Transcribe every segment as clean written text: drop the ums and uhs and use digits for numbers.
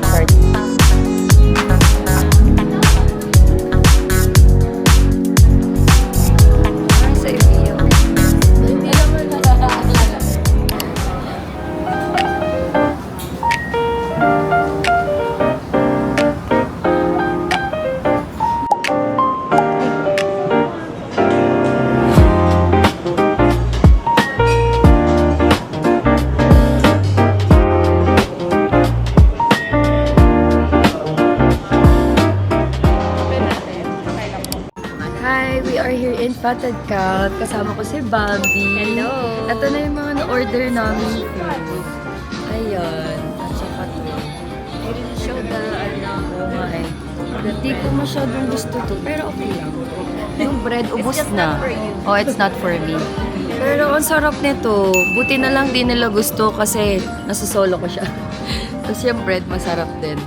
start. Sa iyo. Hindi naman Hi, we are here in Patad Cat. Kasama ko si Bobby. Hello! Ito na yung mga na-order namin food. Ayan. At saka to. I really show the, oo nga eh. Hindi ko masyadong gusto to, pero okay lang. Yung bread, ubos just na. not for you. Oh, it's not for me. Pero ang sarap nito. Buti na lang di nila gusto kasi nasa-solo ko siya. Tapos yung bread, masarap din.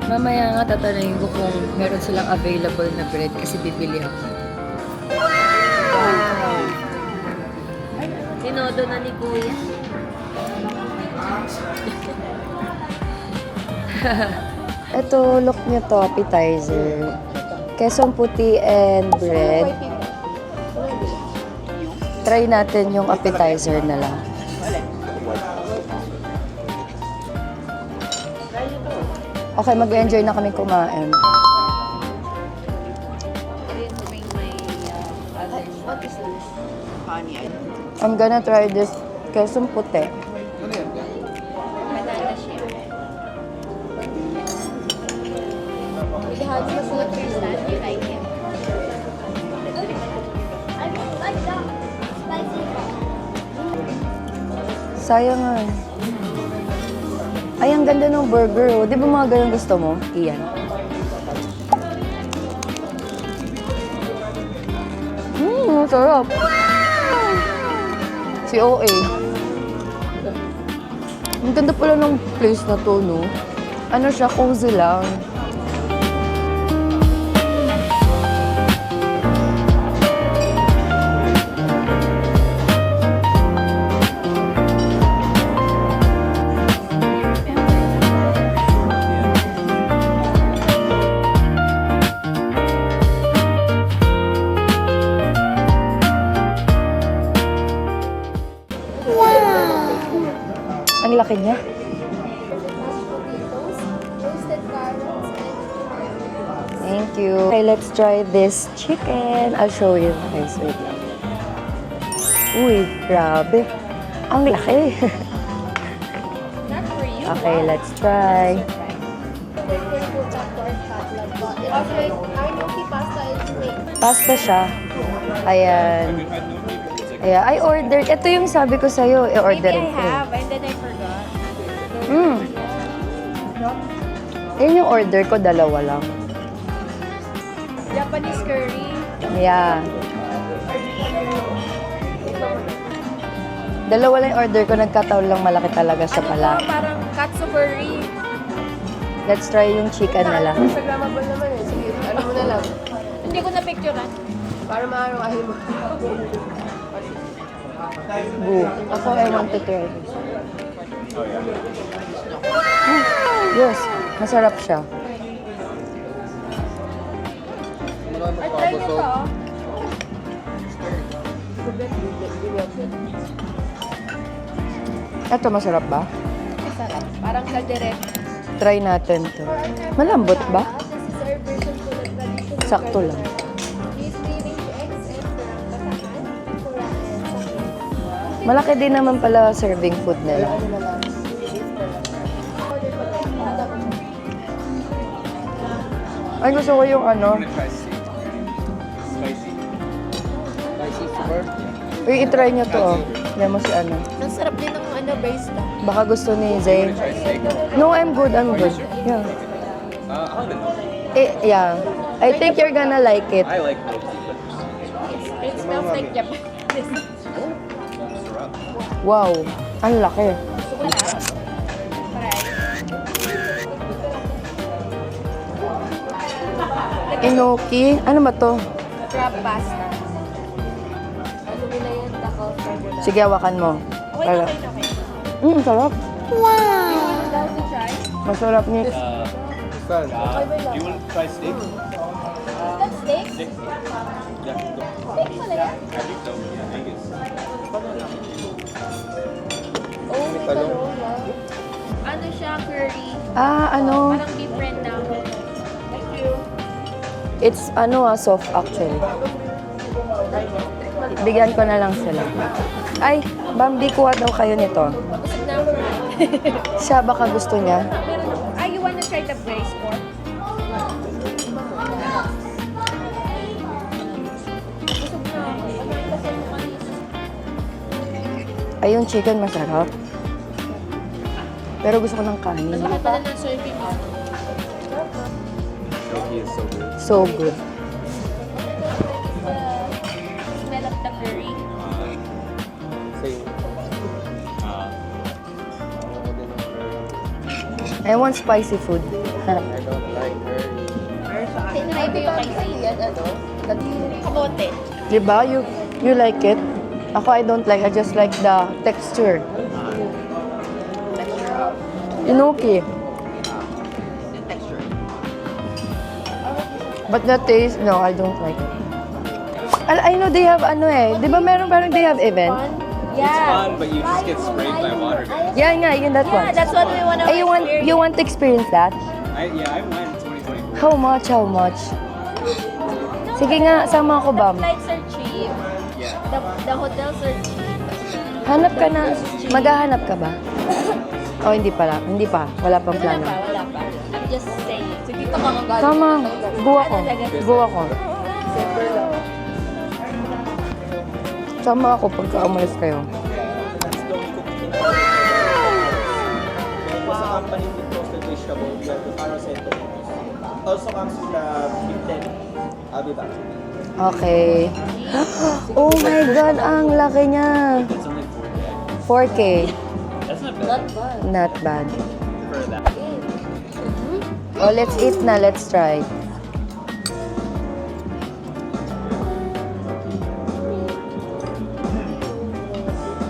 Mamaya nga tatanungin ko kung meron silang available na bread kasi bibili ako. Sinodo na ni Kuya. Ito, look nyo to, appetizer. Quesong puti and bread. Try natin yung appetizer na lang. Okay, mag-enjoy na kami kumain. What is this? I'm gonna try this quesong puti. Banana shake. It has the food stand. You like it? I don't like that. Spicy. Sayang nga. Ay, ang ganda ng burger, oh. Di ba mga ganun gusto mo? Iyan. Sarap. Si OA. Ang ganda pala ng place na to, no? Ano siya, cozy lang. Ang laki niya. Thank you. Okay, let's try this chicken. I'll show you. Guys, wait lang. Uy, grabe. Ang laki. Not for you. Okay, let's try. Pasta siya. Ayan. Ayan, I ordered. Ito yung sabi ko sa'yo, Maybe i-orderin I ko. have and then I forgot. Yun yung order ko, dalawa lang. Japanese curry. Yeah. Dalawa lang yung order ko, nagkataon lang malaki talaga siya pala. Ano to? Parang katsu curry. Let's try yung chicken na lang. Instagrammable naman eh. Sige, ano mo na lang. Hindi ko na-picturean. Para maaraw-ahin mo. Boo. Ako, I want to try this. Yes, masarap siya. Ay, try mo to. Ito, masarap ba? Masarap. Parang kaldereta. Try natin to. Malambot ba? This is our version po na traditional. Sakto lang. These 3 range eggs and kasahan, pura and sakit. Malaki din naman pala serving food nila. Ay, gusto ko yung ano. Uy, itry nyo to, oh. Yan mo si ano. Ang sarap din ng ano, base na. Baka gusto ni Zay. No, I'm good. I'm good. Yeah. Yeah. I think you're gonna like it. I like milk tea, but It smells like Japanese. Wow. Ang laki. Gusto ko na. Try. Enoki. Ano ba to? Crab pasta. Ano nila yan? Takal fiber. Sige, hawakan mo. Okay, Para. okay, okay. Sarap. You want to try? Masarap ni... Saan? You want to try steak? That steak? Steak? Yeah. Steak pala yan? I think so. Yeah, Angus. Oh, may talong na. Ano siya, curry? ano? Parang different na. Thank you. It's soft actually. Bigyan ko na lang sila. Ay, Bambi, kuha daw kayo nito. Busog na ako. Siya baka gusto niya. You wanna try the braised pork? Busog na ako. Kasi mukhang Ay, yung chicken masarap. Pero gusto ko ng kanin. Bakit pala ng serving mo? Turkey is so good. So good. Smell of the curry. Same. I want spicy food. I don't like curry. Tinry mo yung kay Yan, Kamote. Diba? You like it? Ako, I don't like. I just like the texture. Inoki. But the taste, no, I don't like it. I know they have di ba meron parang they have event? It's fun, but you just get sprayed by water gun. Yeah, yun that one. That's what we wanna Ay, you want to experience that? I went 2024. How much? Sige nga, sama ako, Bam. Flights are cheap. Yeah. The hotels are cheap. Hanap ka na. Maghahanap ka ba? Oh, hindi pala. Hindi pa. Wala pang plano. Wala pa. I'm just saying. Sige, dito ka magaling. Sama. Buwa ko. Buwa ko. Sama ako pagka umalis kayo. Sa company with roasted vegetable, we have the Paracento. Also comes with the Big Ten. I'll be back. Okay. Oh my God, ang laki niya. It's only 4K. That's not bad. Not bad. For that. Oh, let's eat na. Let's try.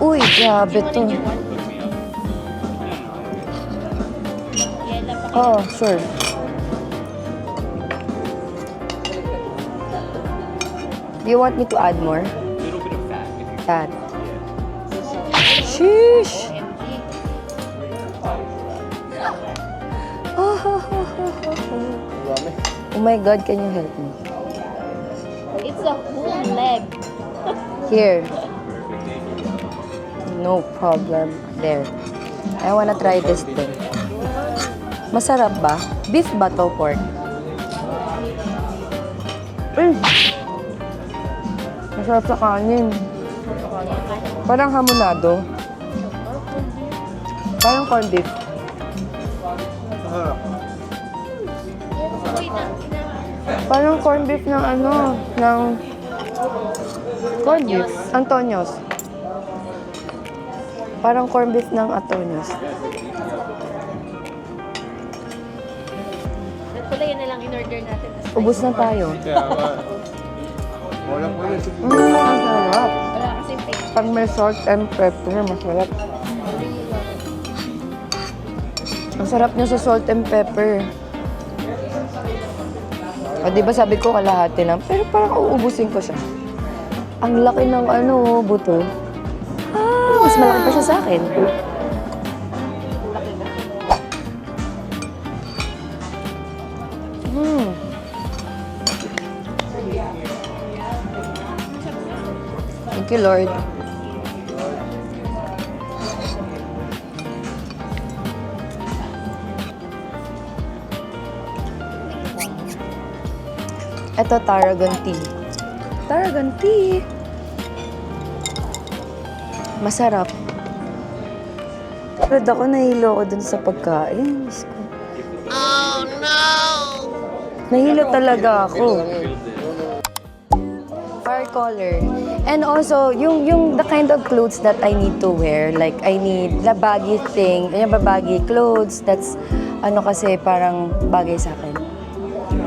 Uy, grabe to. Hook me up. Oh, sure. Do you want me to add more? A little bit of fat. If you That. Sheesh. Oh my God, can you help me? It's a whole leg. Here. No problem. There. I wanna try this thing. Masarap ba? Beef ba to, pork? Masarap sa kanin. Parang hamonado. Parang corned beef. Wait na. Parang corned beef ng ng corned beef. Antonios. Parang corned beef ng Antonios. Pala yun na lang in-order natin. Ubus na tayo. Kaya nga. Wala po yun. Masarap. Wala kasi pay. Pag may salt and pepper, masarap. Ang sarap niya sa salt and pepper. O, di ba sabi ko kalahati lang, pero parang uubusin ko siya. Ang laki ng buto. Mas malaki pa siya sa akin. Thank you, Lord. Ito, Tarragon tea. Tarragon tea. Masarap. Pero ako nahilo ako dun sa pagkain. Diyos ko. Oh, no! Nahilo talaga ako. Fire color. And also, yung the kind of clothes that I need to wear, like I need the baggy thing, yung baggy clothes, that's kasi parang bagay sa akin.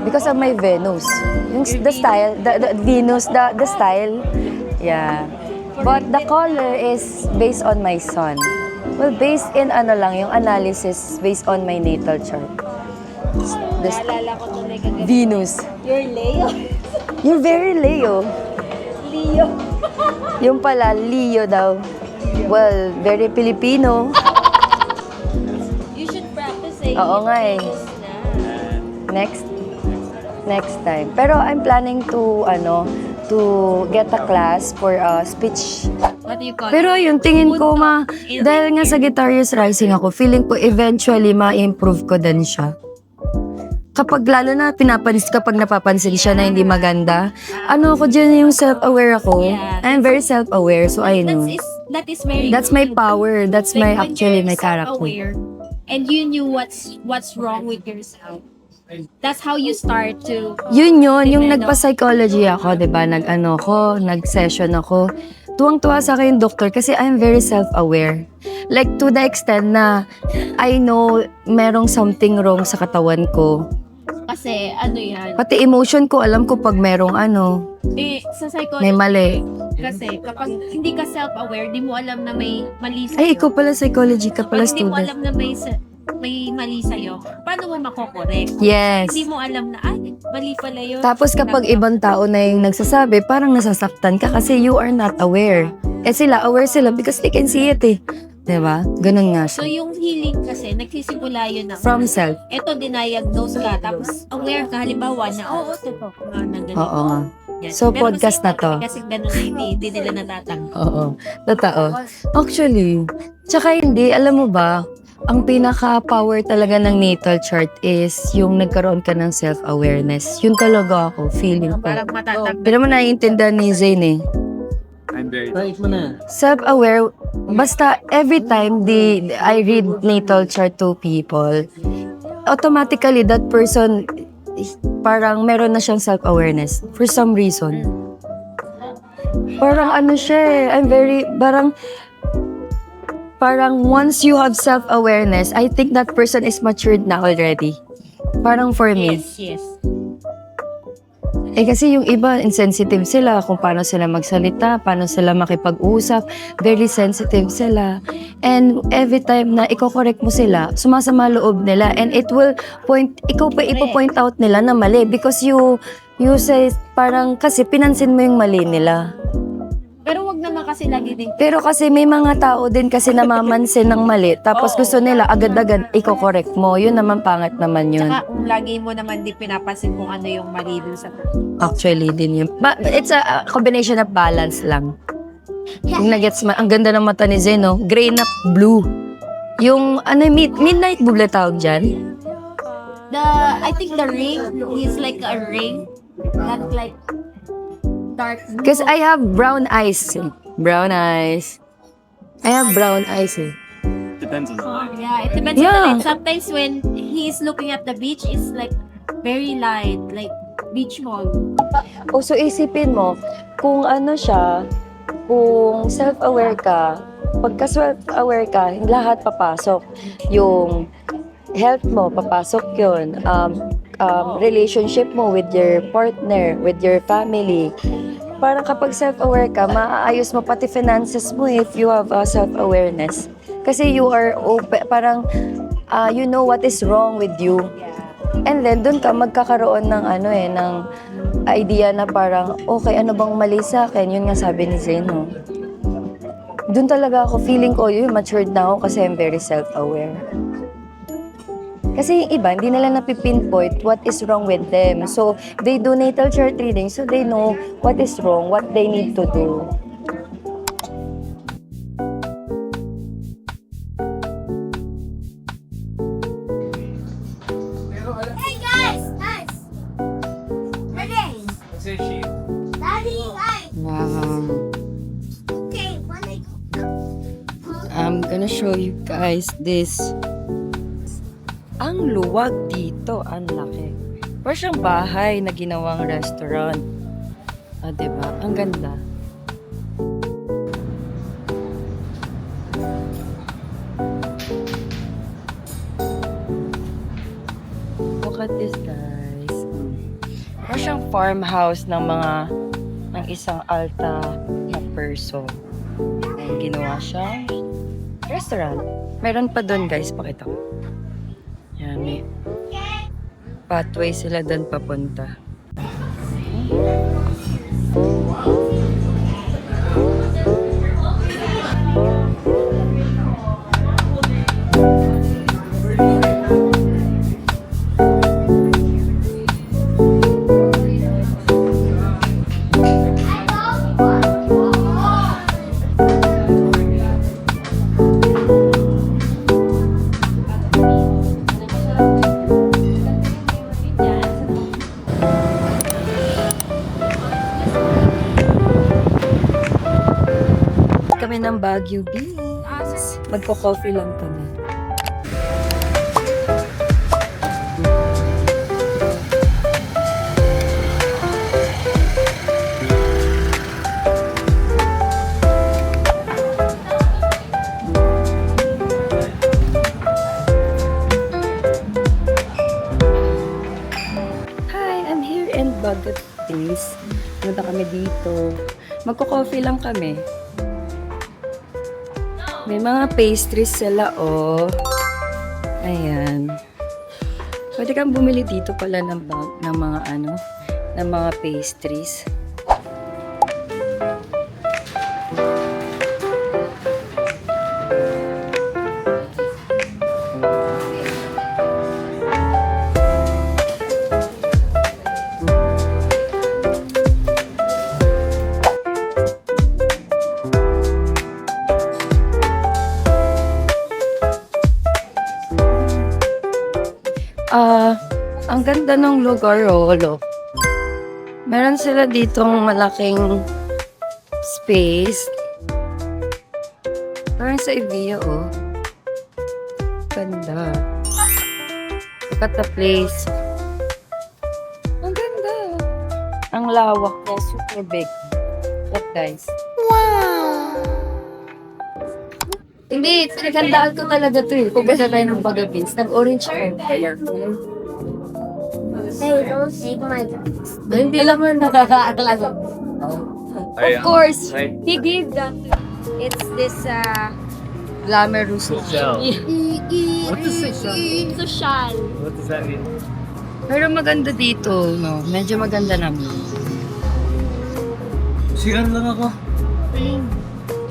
Because of my Venus. The style, the Venus, the style. Yeah. But the color is based on my sun. Well, based in ano lang, yung analysis based on my natal chart. This Naalala ko tuloy kagabi. Venus. You're Leo. You're very Leo. Leo. Yung pala, Leo daw. Well, very Filipino. You should practice saying Oo nga eh. Venus na. Next time. Pero I'm planning to get a class for speech. What do you call Pero yun, tingin ko dahil nga sa Guitarist Rising ako, feeling ko eventually ma-improve ko din siya. Kapag lalo na kapag napapansin siya na hindi maganda, ako dyan yung self-aware ako. Yeah. I'm very self-aware, so I know. That is very That's my good. power. That's Like, my when actually you're my character. self-aware and you knew what's wrong with yourself. That's how you start to Yun, yung develop. nagpa-psychology ako, 'di ba? Nag-session ako. Tuwang-tuwa sa akin yung doctor kasi I'm very self-aware. Like to the extent na I know merong something wrong sa katawan ko. kasi ano yan. Pati emotion ko, alam ko pag merong Sa may psychology mali. kasi kapag hindi ka self-aware, di mo alam na may mali sa'yo. Ay, ikaw pala psychology ka pala Kapag hindi mo student. alam na may mali sa'yo, paano mo makokorek? Yes. Hindi mo alam na, mali pala yun. Tapos kapag ibang tao na yung nagsasabi, parang nasasaktan ka kasi you are not aware. Sila, aware sila because they can see it eh. Diba? Ganun nga So siya. yung healing kasi, nagsisimula yun na, From self. eto diniagnose ka, tapos aware ka, halimbawa na, totoo nga na ganito. Oo nga. Yan. So, Pero podcast na to. Kasi ganun na hindi nila natatanggap. Oo. Totoo. Actually, tsaka hindi, alam mo ba, ang pinaka-power talaga ng natal chart is yung nagkaroon ka ng self-awareness. Yun talaga ako, feeling ko. Parang matatag. Hindi naman naiintindihan ni Zayn eh. I'm very Self-aware, basta every time I read natal chart to people, automatically that person parang meron na siyang self-awareness for some reason. Parang siya eh, parang once you have self-awareness, I think that person is matured na already. Parang for me. Yes. Kasi yung iba, insensitive sila kung paano sila magsalita, paano sila makipag-usap, very sensitive sila. And every time na i-correct mo sila, sumasama loob nila. And it will ikaw pa ipo-point out nila na mali because you say, parang kasi pinansin mo yung mali nila. Pero wag naman kasi lagi din. Pero kasi may mga tao din kasi namamansin ng mali, tapos gusto nila agad-agad i-correct mo. Yun naman, pangat naman yun. Tsaka kung lagi mo naman di pinapansin kung ano yung mali dun sa... Actually, din yun. But it's a combination of balance lang. Yung nagets mo, ang ganda ng mata ni Zen, no? Gray na blue. Yung, midnight blue na tawag dyan? I think the ring is like a ring. Not like dark blue. Because I have brown eyes. Brown eyes. I have brown eyes eh. depends on the light. Yeah, it depends Yeah. on the light. Sometimes when he's looking at the beach, it's like very light, like beach mall. O so isipin mo, kung kung self-aware ka, pagka self-aware ka, lahat papasok. Yung health mo, papasok yun. Relationship mo with your partner, with your family. Parang kapag self-aware ka, maaayos mo pati finances mo if you have self-awareness. Kasi you are open, parang you know what is wrong with you. And then, dun ka magkakaroon ng ng idea na parang, okay, ano bang mali sa akin? Yun nga sabi ni Zeno. Dun talaga ako, feeling ko, matured na ako kasi I'm very self-aware. Kasi yung iba, hindi nila napipinpoint what is wrong with them. So, they do natal chart reading so they know what is wrong, what they need to do. Hey guys! Guys! Ready? Daddy, guys! Okay, when I go. I'm gonna show you guys this. Ang luwag dito, ang laki. Parang siyang bahay na ginawang restaurant. Diba? Ang ganda. Look at this, guys. Parang siyang farmhouse ng isang alta na person. Ayan, ginawa siya restaurant. Meron pa doon guys, pakita ko. Yan, may pathway sila doon papunta. Kami ng Baguio Beach. Magko-coffee lang kami. Hi, I'm here in Baguio Beach. Punta kami dito. Magko-coffee lang kami. May mga pastries sila, oh. Ayan. Pwede kang bumili dito pala ng mga ano, ng mga pastries. Ang ganda ng lugar, Rolo. Meron sila ditong malaking space. Parang sa Evia, oh. Ganda. Look at the place. Ang ganda. Ang lawak niya, super big. Look, guys. Hindi, pinagandaan ko talaga to eh. Pupunta tayo ng Bagabins. Nag-orange hair. Hey, don't take my guns. Hindi lang mo nakakaaklasa. Of course, he gave that to It's this, glamorous. Social. What is social? Social. What does that mean? Pero maganda dito, no? Medyo maganda naman. CR lang ako.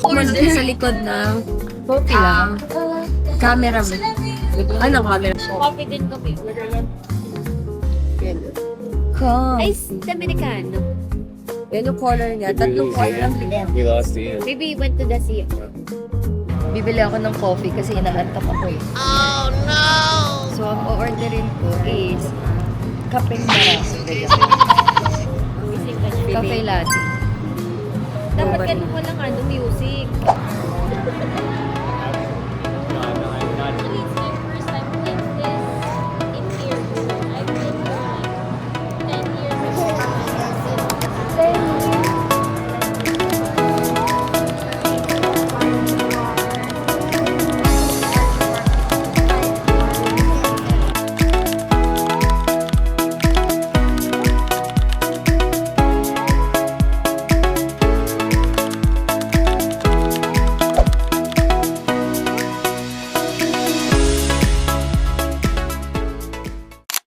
Or din sa likod ng coffee lang. Camera mo. Ano camera? Coffee din kami. Come. Ay, Dominicano. Yellow color niya. Tatlong color lang bigyan. We lost the end. Maybe we went to the sea. Bibili ako ng coffee kasi inaantok ako eh. Oh no! So, ang o-orderin ko is kapeng baraso. Gising ka niya. Cafe latte. Dapat ganun walang music.